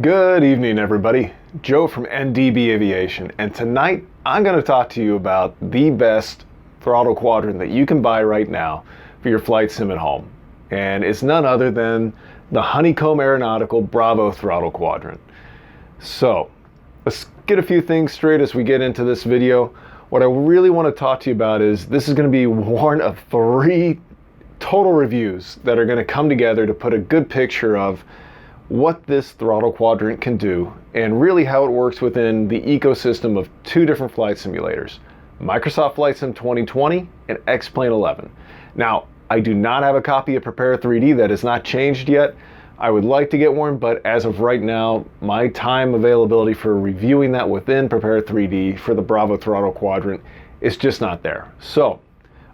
Good evening, everybody. Joe from NDB Aviation, and tonight I'm going to talk to you about the best throttle quadrant that you can buy right now for your flight sim at home. And it's none other than the Honeycomb Aeronautical Bravo Throttle Quadrant. So, let's get a few things straight as we get into this video. What I really want to talk to you about is this is going to be one of 3 total reviews that are going to come together to put a good picture of what this throttle quadrant can do and really how it works within the ecosystem of 2 different flight simulators, Microsoft Flight Sim 2020 and X-Plane 11. Now, I do not have a copy of Prepare 3D. That has not changed yet. I would like to get one, but as of right now, my time availability for reviewing that within Prepare 3D for the Bravo Throttle Quadrant is just not there. So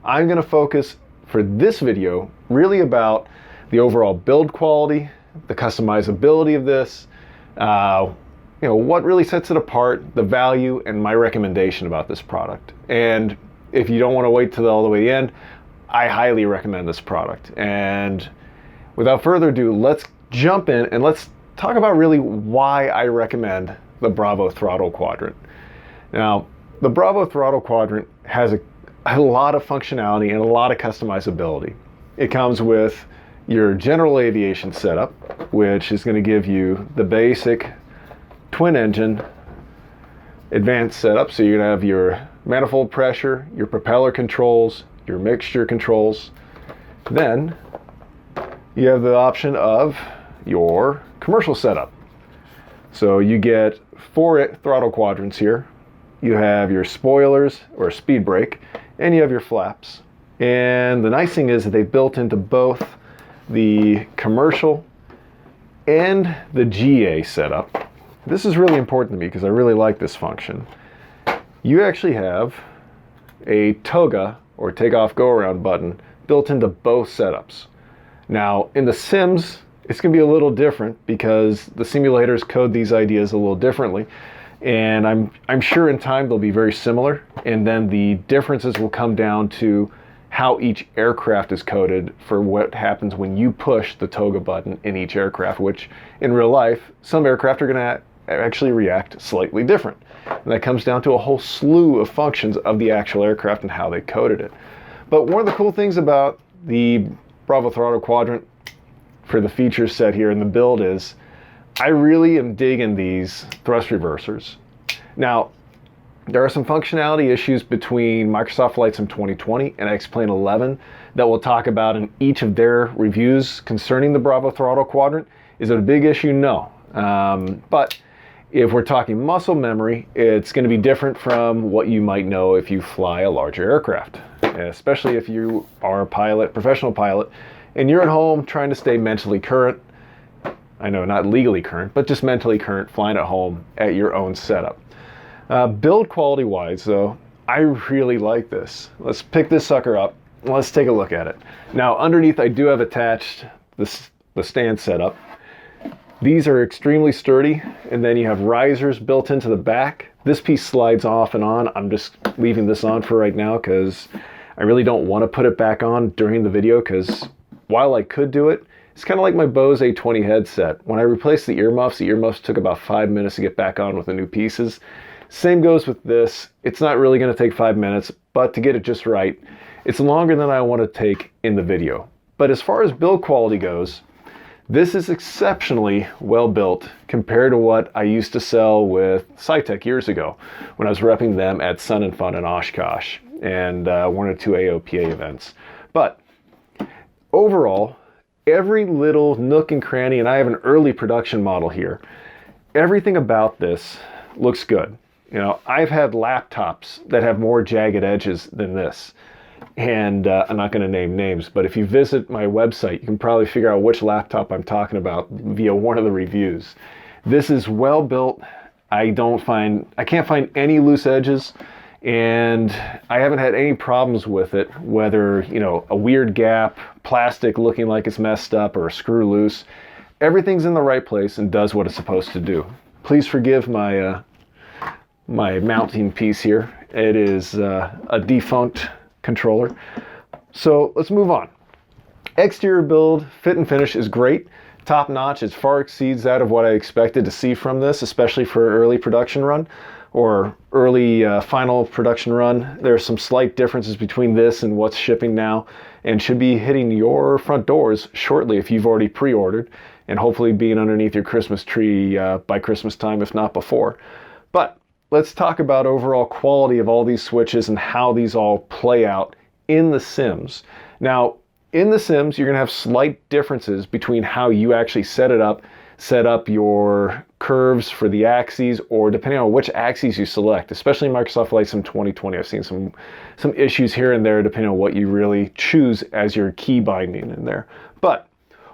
I'm going to focus for this video really about the overall build quality, the customizability of this, what really sets it apart, the value, and my recommendation about this product. And if you don't want to wait till all the way to the end, I highly recommend this product. And without further ado, let's jump in and let's talk about really why I recommend the Bravo Throttle Quadrant. Now, the Bravo Throttle Quadrant has a lot of functionality and a lot of customizability. It comes with your general aviation setup, which is going to give you the basic twin engine advanced setup. So you're going to have your manifold pressure, your propeller controls, your mixture controls. Then you have the option of your commercial setup. So you get 4 throttle quadrants here. You have your spoilers or speed brake, and you have your flaps. And the nice thing is that they built into both the commercial and the GA setup. This is really important to me because I really like this function. You actually have a toga or takeoff go around button built into both setups. Now in the sims it's going to be a little different because the simulators code these ideas a little differently, and I'm sure in time they'll be very similar, and then the differences will come down to how each aircraft is coded for what happens when you push the toga button in each aircraft, which in real life, some aircraft are going to actually react slightly different. And that comes down to a whole slew of functions of the actual aircraft and how they coded it. But one of the cool things about the Bravo Throttle Quadrant for the feature set here in the build is I really am digging these thrust reversers. Now, there are some functionality issues between Microsoft Flight Sim 2020 and X-Plane 11 that we'll talk about in each of their reviews concerning the Bravo Throttle Quadrant. Is it a big issue? No. But if we're talking muscle memory, it's going to be different from what you might know if you fly a larger aircraft, especially if you are a pilot, professional pilot, and you're at home trying to stay mentally current. I know, not legally current, but just mentally current, flying at home at your own setup. Build quality wise though, I really like this. Let's pick this sucker up. Let's take a look at it. Now underneath I do have attached the stand setup. These are extremely sturdy, and then you have risers built into the back. This piece slides off and on. I'm just leaving this on for right now because I really don't want to put it back on during the video, because while I could do it, it's kind of like my Bose A20 headset. When I replaced the earmuffs took about 5 minutes to get back on with the new pieces. Same goes with this. It's not really going to take 5 minutes, but to get it just right, it's longer than I want to take in the video. But as far as build quality goes, this is exceptionally well built compared to what I used to sell with Scitech years ago when I was repping them at Sun and Fun in Oshkosh and 1 or 2 AOPA events. But overall, every little nook and cranny, and I have an early production model here, everything about this looks good. You know, I've had laptops that have more jagged edges than this. And I'm not going to name names, but if you visit my website, you can probably figure out which laptop I'm talking about via one of the reviews. This is well built. I can't find any loose edges, and I haven't had any problems with it, whether, a weird gap, plastic looking like it's messed up, or a screw loose. Everything's in the right place and does what it's supposed to do. Please forgive my mounting piece here. It is a defunct controller. So let's move on. Exterior build, fit and finish is great. top notch. It far exceeds that of what I expected to see from this, especially for an early production run or early final production run. There are some slight differences between this and what's shipping now, and should be hitting your front doors shortly if you've already pre-ordered, and hopefully being underneath your Christmas tree by Christmas time, if not before. But let's talk about overall quality of all these switches and how these all play out in the sims. Now, in the sims, you're going to have slight differences between how you actually set up your curves for the axes, or depending on which axes you select, especially in Microsoft Flight Sim 2020. I've seen some issues here and there depending on what you really choose as your key binding in there. But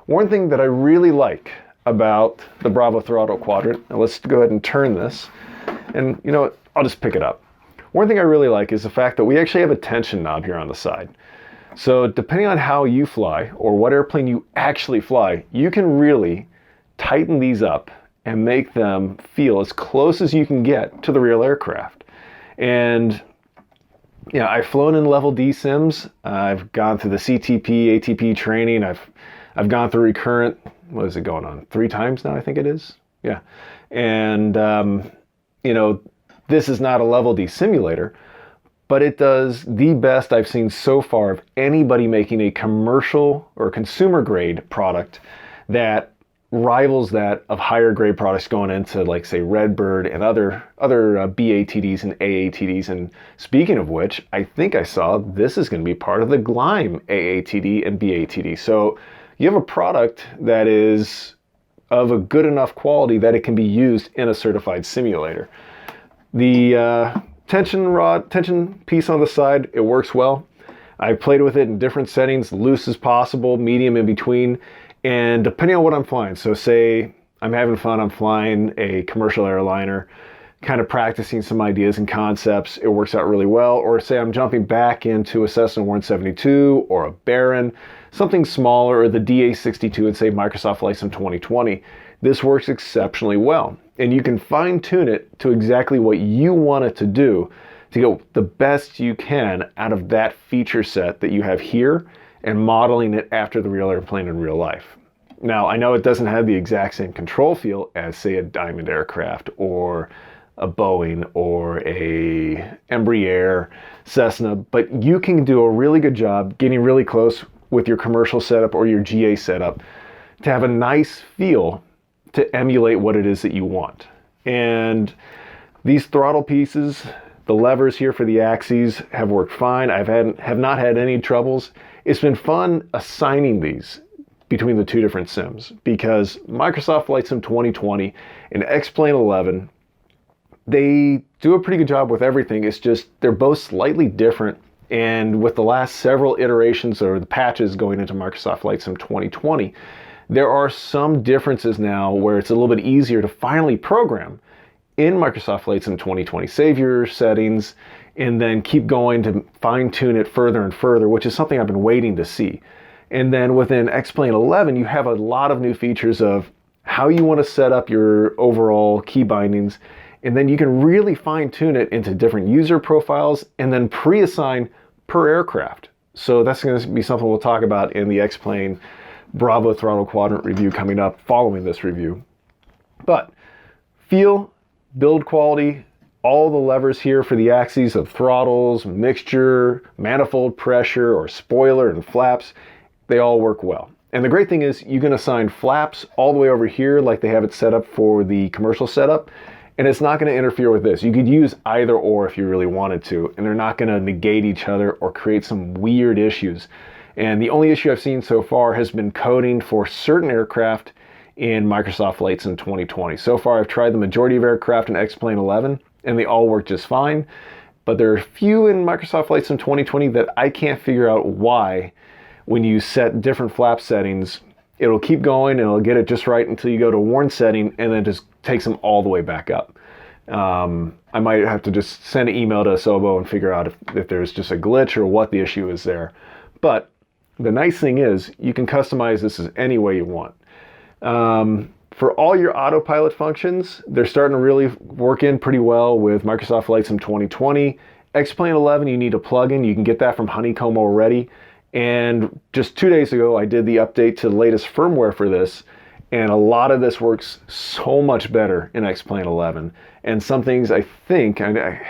one thing that I really like about the Bravo Throttle Quadrant, and let's go ahead and turn this, and you know what, I'll just pick it up. One thing I really like is the fact that we actually have a tension knob here on the side. So depending on how you fly, or what airplane you actually fly, you can really tighten these up and make them feel as close as you can get to the real aircraft. And yeah, I've flown in level D sims. I've gone through the CTP, ATP training. I've gone through recurrent, what is it going on? 3 times now, I think it is. Yeah. And, you know, this is not a level D simulator, but it does the best I've seen so far of anybody making a commercial or consumer grade product that rivals that of higher grade products going into, like, say, Redbird and other BATDs and AATDs. And speaking of which, I think I saw this is going to be part of the Gleim AATD and BATD. So you have a product that is of a good enough quality that it can be used in a certified simulator. The tension piece on the side, it works well. I played with it in different settings, loose as possible, medium in between, and depending on what I'm flying. So say I'm having fun, I'm flying a commercial airliner, kind of practicing some ideas and concepts, it works out really well. Or say I'm jumping back into a Cessna 172 or a Baron, something smaller, or the DA62 and say Microsoft Flight Sim 2020. This works exceptionally well. And you can fine tune it to exactly what you want it to do to get the best you can out of that feature set that you have here, and modeling it after the real airplane in real life. Now, I know it doesn't have the exact same control feel as, say, a Diamond aircraft or a Boeing or a Embraer, Cessna, but you can do a really good job getting really close with your commercial setup or your GA setup to have a nice feel to emulate what it is that you want. And these throttle pieces, the levers here for the axes have worked fine. Have not had any troubles. It's been fun assigning these between the two different sims, because Microsoft Flight Sim 2020 and X-Plane 11, they do a pretty good job with everything. It's just they're both slightly different, and with the last several iterations or the patches going into Microsoft Flight Sim 2020, there are some differences now where it's a little bit easier to finally program in Microsoft Flight Sim 2020. Save your settings and then keep going to fine tune it further and further, which is something I've been waiting to see. And then within X-Plane 11, you have a lot of new features of how you want to set up your overall key bindings. And then you can really fine tune it into different user profiles and then pre-assign per aircraft. So that's going to be something we'll talk about in the X-Plane Bravo Throttle Quadrant review coming up following this review. But feel, build quality, all the levers here for the axes of throttles, mixture, manifold pressure, or spoiler and flaps, they all work well. And the great thing is you can assign flaps all the way over here like they have it set up for the commercial setup, and it's not going to interfere with this. You could use either or if you really wanted to, and they're not going to negate each other or create some weird issues. And the only issue I've seen so far has been coding for certain aircraft in Microsoft Flight Sim 2020. So far, I've tried the majority of aircraft in X-Plane 11, and they all work just fine. But there are a few in Microsoft Flight Sim 2020 that I can't figure out why, when you set different flap settings, it'll keep going and it'll get it just right until you go to warn setting, and then it just takes them all the way back up. I might have to just send an email to Asobo and figure out if there's just a glitch or what the issue is there. But the nice thing is you can customize this as any way you want. For all your autopilot functions, they're starting to really work in pretty well with Microsoft Flight Sim 2020. X-Plane 11, you need a plugin. You can get that from Honeycomb already. And just 2 days ago, I did the update to the latest firmware for this, And a lot of this works so much better in X-Plane 11. And some things I think, I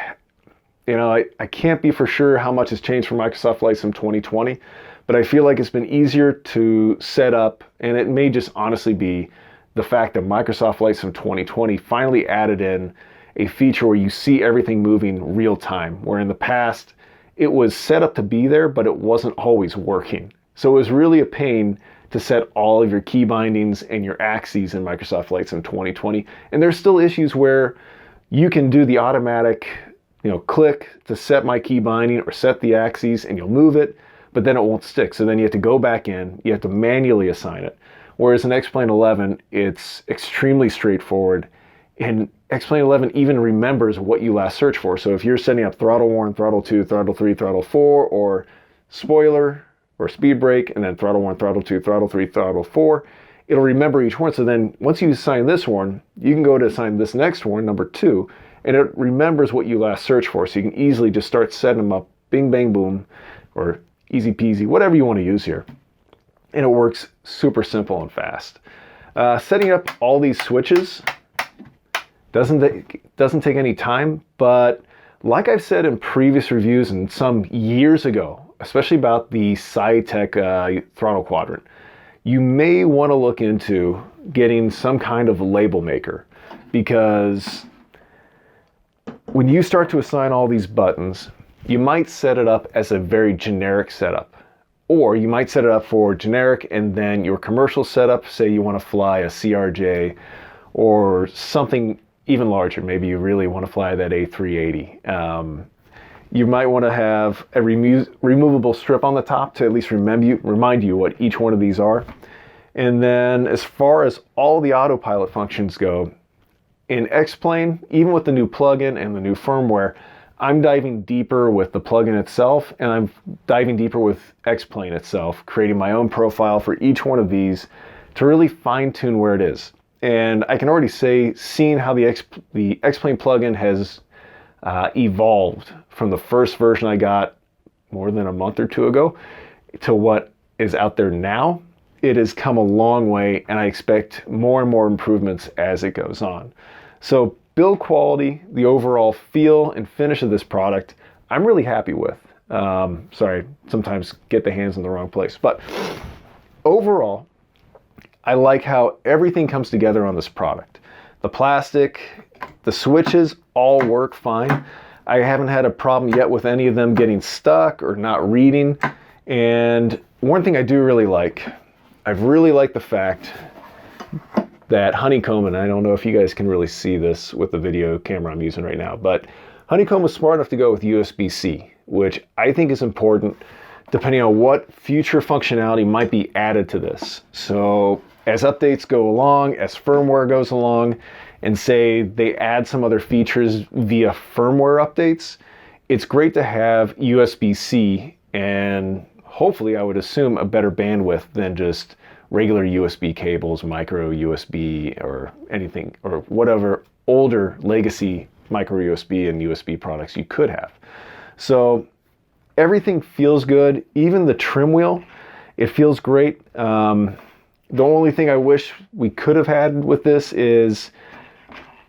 can't be for sure how much has changed for Microsoft Flight Sim 2020, but I feel like it's been easier to set up, and it may just honestly be the fact that Microsoft Flight Sim 2020 finally added in a feature where you see everything moving real time, where in the past it was set up to be there, but it wasn't always working. So it was really a pain to set all of your key bindings and your axes in Microsoft Flight Sim 2020. And there's still issues where you can do the automatic, click to set my key binding or set the axes, and you'll move it, but then it won't stick. So then you have to go back in, you have to manually assign it. Whereas in X-Plane 11, it's extremely straightforward. And X-Plane 11 even remembers what you last searched for. So if you're setting up throttle 1, throttle 2, throttle 3, throttle 4, or spoiler, or speed brake, and then throttle 1, throttle 2, throttle 3, throttle 4, it'll remember each one. So then once you assign this one, you can go to assign this next one, number 2, and it remembers what you last searched for. So you can easily just start setting them up, bing, bang, boom, or easy peasy, whatever you want to use here. And it works super simple and fast. Setting up all these switches doesn't take any time, but like I've said in previous reviews and some years ago, especially about the SciTech throttle quadrant, you may want to look into getting some kind of label maker, because when you start to assign all these buttons, you might set it up as a very generic setup, or you might set it up for generic and then your commercial setup, say you want to fly a CRJ or something even larger. Maybe you really want to fly that A380. You might want to have a removable strip on the top to at least remind you what each one of these are. And then as far as all the autopilot functions go, in X-Plane, even with the new plugin and the new firmware, I'm diving deeper with the plugin itself, and I'm diving deeper with X-Plane itself, creating my own profile for each one of these to really fine-tune where it is. And I can already say, seeing how the X-Plane plugin has evolved from the first version I got more than a month or two ago to what is out there now, it has come a long way, and I expect more and more improvements as it goes on. So build quality, the overall feel and finish of this product, I'm really happy with. Sorry, sometimes get the hands in the wrong place. But overall, I like how everything comes together on this product. The plastic, the switches all work fine. I haven't had a problem yet with any of them getting stuck or not reading. And one thing I do really like, I've really liked the fact that Honeycomb, and I don't know if you guys can really see this with the video camera I'm using right now, but Honeycomb was smart enough to go with USB-C, which I think is important depending on what future functionality might be added to this. So as updates go along, as firmware goes along, and say they add some other features via firmware updates, it's great to have USB-C and hopefully I would assume a better bandwidth than just regular USB cables, micro USB, or anything, or whatever older legacy micro USB and USB products you could have. So everything feels good. Even the trim wheel, it feels great. The only thing I wish we could have had with this is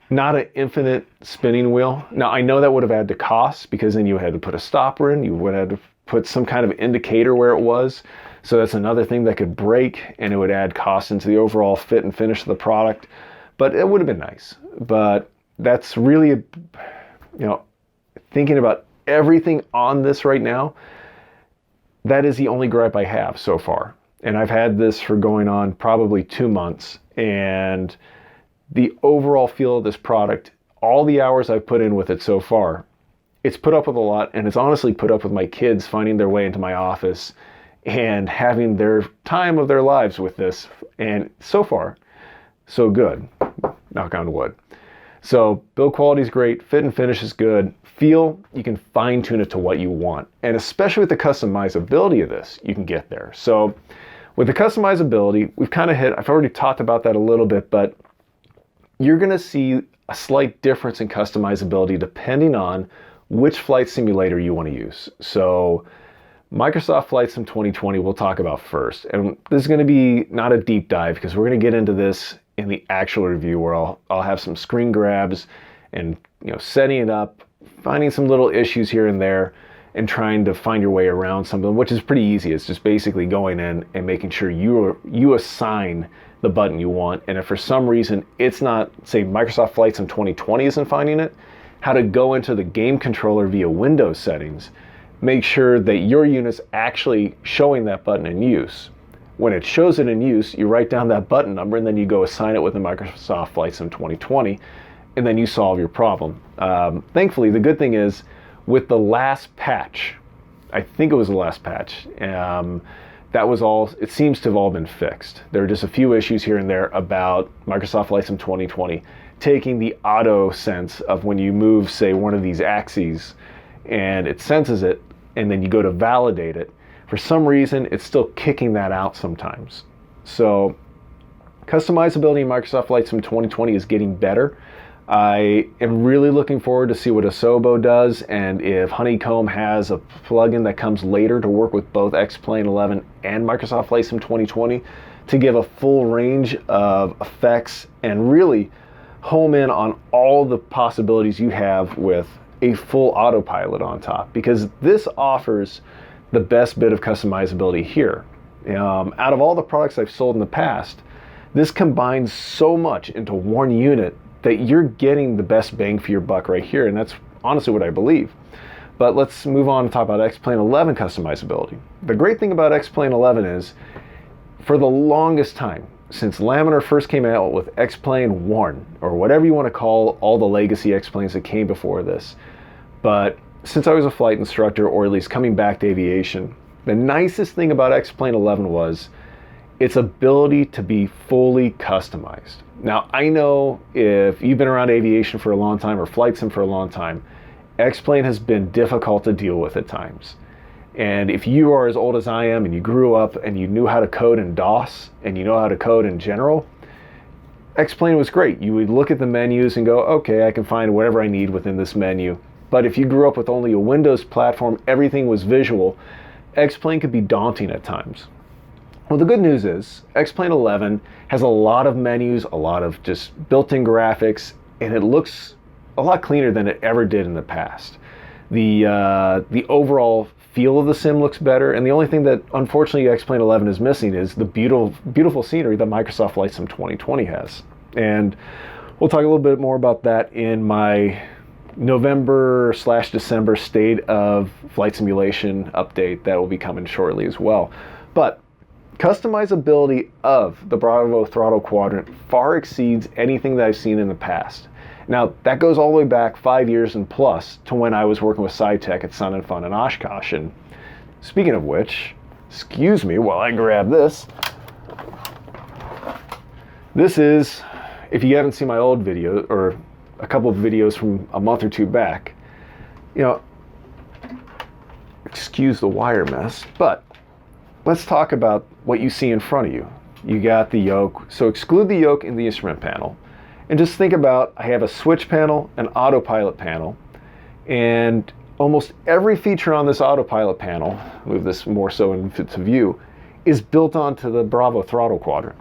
not an infinite spinning wheel. Now I know that would have added to cost, because then you had to put a stopper in, you would have to put some kind of indicator where it was. So that's another thing that could break, and it would add cost into the overall fit and finish of the product. But it would have been nice. But that's really, thinking about everything on this right now, that is the only gripe I have so far. And I've had this for going on probably 2 months. And the overall feel of this product, all the hours I've put in with it so far, it's put up with a lot. And it's honestly put up with my kids finding their way into my office and having their time of their lives with this. And so far, so good. Knock on wood. So build quality is great. Fit and finish is good. Feel, you can fine tune it to what you want. And especially with the customizability of this, you can get there. So with the customizability, we've kind of I've already talked about that a little bit, but you're going to see a slight difference in customizability depending on which flight simulator you want to use. So Microsoft Flight Sim 2020 we'll talk about first. And this is going to be not a deep dive because we're going to get into this in the actual review where I'll have some screen grabs and setting it up, finding some little issues here and there, and trying to find your way around some of them, which is pretty easy. It's just basically going in and making sure you assign the button you want. And if for some reason it's not, say Microsoft Flight Sim 2020 isn't finding it, how to go into the game controller via Windows settings, make sure that your unit's actually showing that button in use. When it shows it in use, you write down that button number and then you go assign it with the Microsoft Flight Sim 2020, and then you solve your problem. Thankfully, the good thing is with the last patch, I think it was the last patch, that was all, it seems to have all been fixed. There are just a few issues here and there about Microsoft Flight Sim 2020 taking the auto sense of when you move, say, one of these axes and it senses it, and then you go to validate it. For some reason, it's still kicking that out sometimes. So customizability in Microsoft Flight Sim 2020 is getting better. I am really looking forward to see what Asobo does, and if Honeycomb has a plugin that comes later to work with both X-Plane 11 and Microsoft Flight Sim 2020 to give a full range of effects and really home in on all the possibilities you have with a full autopilot on top, because this offers the best bit of customizability here. Out of all the products I've sold in the past, this combines so much into one unit that you're getting the best bang for your buck right here, and that's honestly what I believe. But let's move on and talk about X-Plane 11 customizability. The great thing about X-Plane 11 is, for the longest time, since Laminar first came out with X-Plane 1, or whatever you want to call all the legacy X-Planes that came before this, but since I was a flight instructor, or at least coming back to aviation, the nicest thing about X-Plane 11 was its ability to be fully customized. Now, I know if you've been around aviation for a long time or flight sim for a long time, X-Plane has been difficult to deal with at times. And if you are as old as I am and you grew up and you knew how to code in DOS and you know how to code in general, X-Plane was great. You would look at the menus and go, okay, I can find whatever I need within this menu. But if you grew up with only a Windows platform, everything was visual, X-Plane could be daunting at times. Well, the good news is X-Plane 11 has a lot of menus, a lot of just built-in graphics, and it looks a lot cleaner than it ever did in the past. The overall feel of the sim looks better, and the only thing that unfortunately X-Plane 11 is missing is the beautiful scenery that Microsoft Flight Sim 2020 has. And we'll talk a little bit more about that in my November/December State of Flight Simulation update that will be coming shortly as well. But customizability of the Bravo Throttle Quadrant far exceeds anything that I've seen in the past. Now, that goes all the way back 5 years and plus to when I was working with SciTech at Sun and Fun in Oshkosh. And speaking of which, excuse me while I grab this. This is, if you haven't seen my old video, or a couple of videos from a month or two back, excuse the wire mess, but let's talk about what you see in front of you. You got the yoke, so exclude the yoke in the instrument panel. And just think about, I have a switch panel, an autopilot panel, and almost every feature on this autopilot panel, move this more so into view, is built onto the Bravo Throttle Quadrant.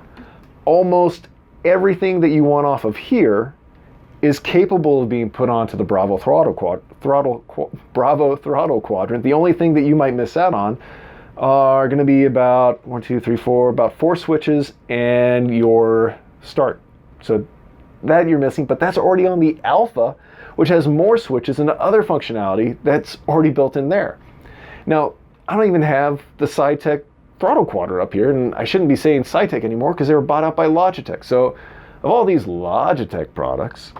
Almost everything that you want off of here is capable of being put onto the Bravo Throttle Quadrant. The only thing that you might miss out on are going to be about about 4 switches and your start. So that you're missing, but that's already on the Alpha, which has more switches and other functionality that's already built in there. Now, I don't even have the SciTech Throttle Quadrant up here, and I shouldn't be saying SciTech anymore because they were bought out by Logitech. So of all these Logitech products,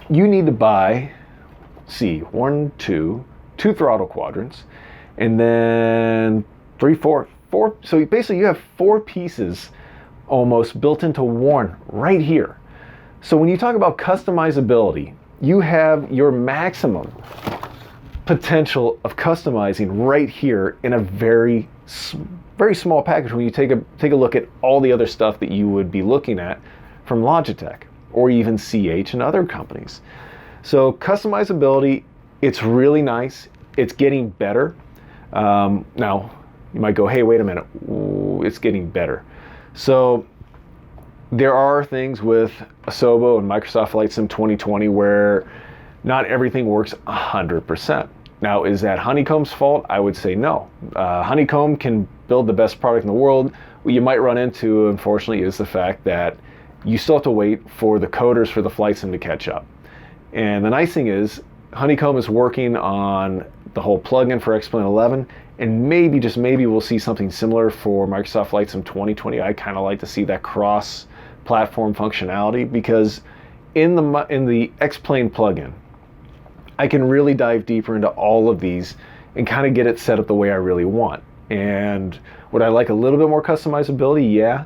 you need to buy, two throttle quadrants, and then 3, 4. So basically you have 4 pieces almost built into one right here. So when you talk about customizability, you have your maximum potential of customizing right here in a very small package when you take a look at all the other stuff that you would be looking at from Logitech or even CH and other companies. So customizability, it's really nice. It's getting better. Now, you might go, hey, wait a minute, ooh, it's getting better. So there are things with Asobo and Microsoft Flight Sim 2020 where not everything works 100%. Now, is that Honeycomb's fault? I would say no. Honeycomb can build the best product in the world. What you might run into, unfortunately, is the fact that you still have to wait for the coders for the Flight Sim to catch up. And the nice thing is, Honeycomb is working on the whole plugin for X-Plane 11, and maybe, just maybe, we'll see something similar for Microsoft Flight Sim 2020. I kind of like to see that cross-platform functionality, because in the X-Plane plugin, I can really dive deeper into all of these and kind of get it set up the way I really want. And would I like a little bit more customizability? Yeah.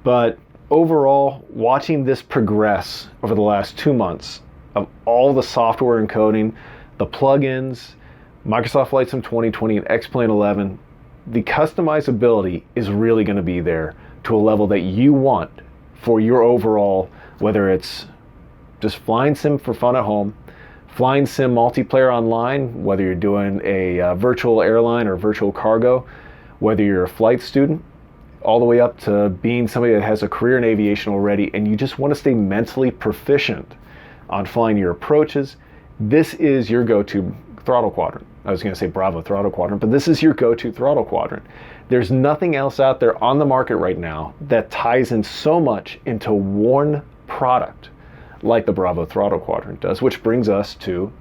But overall, watching this progress over the last 2 months of all the software encoding, the plugins, Microsoft Flight Sim 2020 and X-Plane 11, the customizability is really going to be there to a level that you want for your overall, whether it's just flying sim for fun at home, flying sim multiplayer online, whether you're doing a virtual airline or virtual cargo, whether you're a flight student, all the way up to being somebody that has a career in aviation already and you just want to stay mentally proficient on flying your approaches, this is your go-to throttle quadrant. I was going to say Bravo Throttle Quadrant, but this is your go-to throttle quadrant. There's nothing else out there on the market right now that ties in so much into one product like the Bravo Throttle Quadrant does, which brings us to,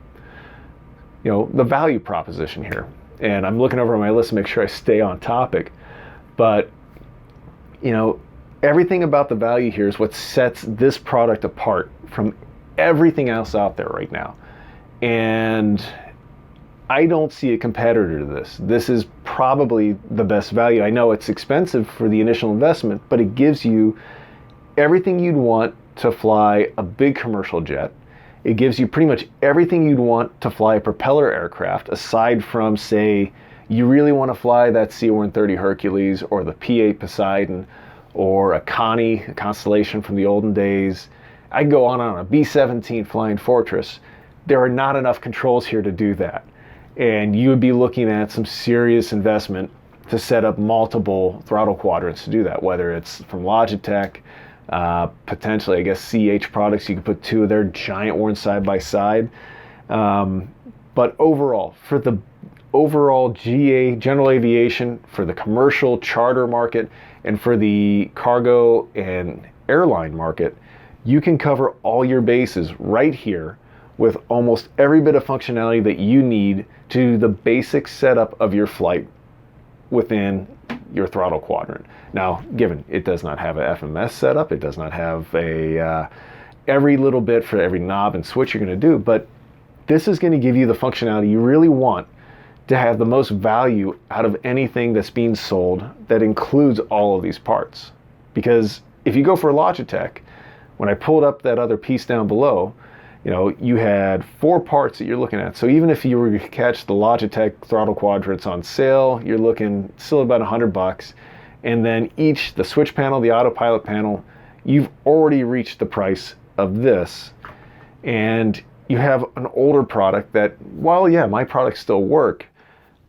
the value proposition here. And I'm looking over my list to make sure I stay on topic, but everything about the value here is what sets this product apart from everything else out there right now. And I don't see a competitor to this. This is probably the best value. I know it's expensive for the initial investment, but it gives you everything you'd want to fly a big commercial jet. It gives you pretty much everything you'd want to fly a propeller aircraft, aside from, say, you really want to fly that C-130 Hercules or the P-8 Poseidon or a Connie, a Constellation from the olden days. I can go on a B-17 Flying Fortress. There are not enough controls here to do that. And you would be looking at some serious investment to set up multiple throttle quadrants to do that, whether it's from Logitech, potentially, I guess, CH products. You could put two of their giant ones side by side. But overall, for the overall GA, general aviation, for the commercial charter market, and for the cargo and airline market, you can cover all your bases right here with almost every bit of functionality that you need to do the basic setup of your flight within your throttle quadrant. Now, given it does not have a FMS setup, it does not have every little bit for every knob and switch you're going to do, but this is going to give you the functionality you really want to have the most value out of anything that's being sold that includes all of these parts. Because if you go for Logitech, when I pulled up that other piece down below, you had 4 parts that you're looking at. So even if you were to catch the Logitech throttle quadrants on sale, you're looking still about $100. And then the switch panel, the autopilot panel, you've already reached the price of this. And you have an older product that, while yeah, my products still work,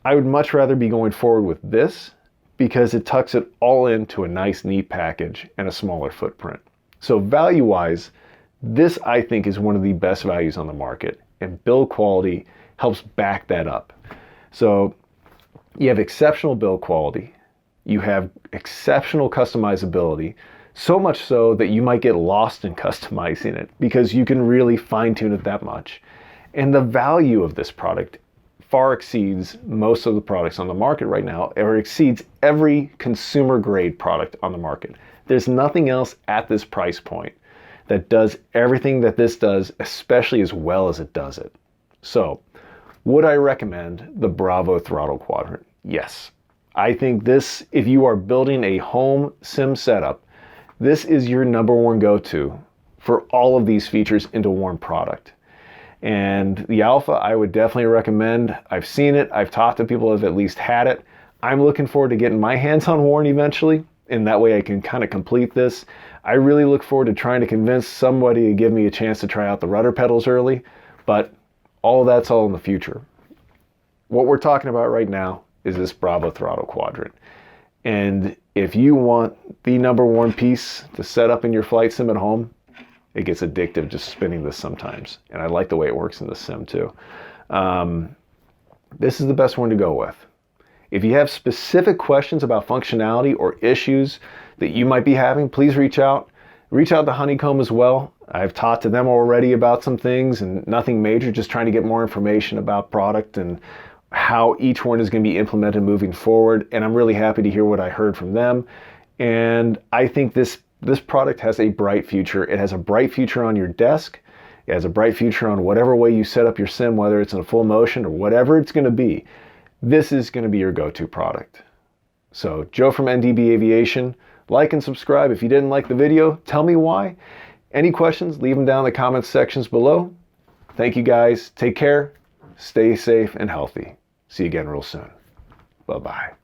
I would much rather be going forward with this because it tucks it all into a nice, neat package and a smaller footprint. So value-wise, this, I think, is one of the best values on the market, and build quality helps back that up. So you have exceptional build quality, you have exceptional customizability, so much so that you might get lost in customizing it because you can really fine-tune it that much. And the value of this product far exceeds most of the products on the market right now, or exceeds every consumer-grade product on the market. There's nothing else at this price point that does everything that this does, especially as well as it does it. So, would I recommend the Bravo Throttle Quadrant? Yes. I think this, if you are building a home sim setup, this is your number one go-to for all of these features into one product. And the Alpha, I would definitely recommend. I've seen it. I've talked to people who have at least had it. I'm looking forward to getting my hands on one eventually, and that way I can kind of complete this. I really look forward to trying to convince somebody to give me a chance to try out the rudder pedals early, but all that's all in the future. What we're talking about right now is this Bravo Throttle Quadrant. And if you want the #1 piece to set up in your flight sim at home, it gets addictive just spinning this sometimes. And I like the way it works in the sim too. This is the best one to go with. If you have specific questions about functionality or issues that you might be having, please reach out. Reach out to Honeycomb as well. I've talked to them already about some things, and nothing major, just trying to get more information about product and how each one is going to be implemented moving forward. And I'm really happy to hear what I heard from them. And I think this product has a bright future. It has a bright future on your desk. It has a bright future on whatever way you set up your sim, whether it's in full motion or whatever it's going to be. This is going to be your go-to product. So Joe from NDB Aviation, like and subscribe. If you didn't like the video, tell me why. Any questions, leave them down in the comments sections below. Thank you guys. Take care. Stay safe and healthy. See you again real soon. Bye-bye.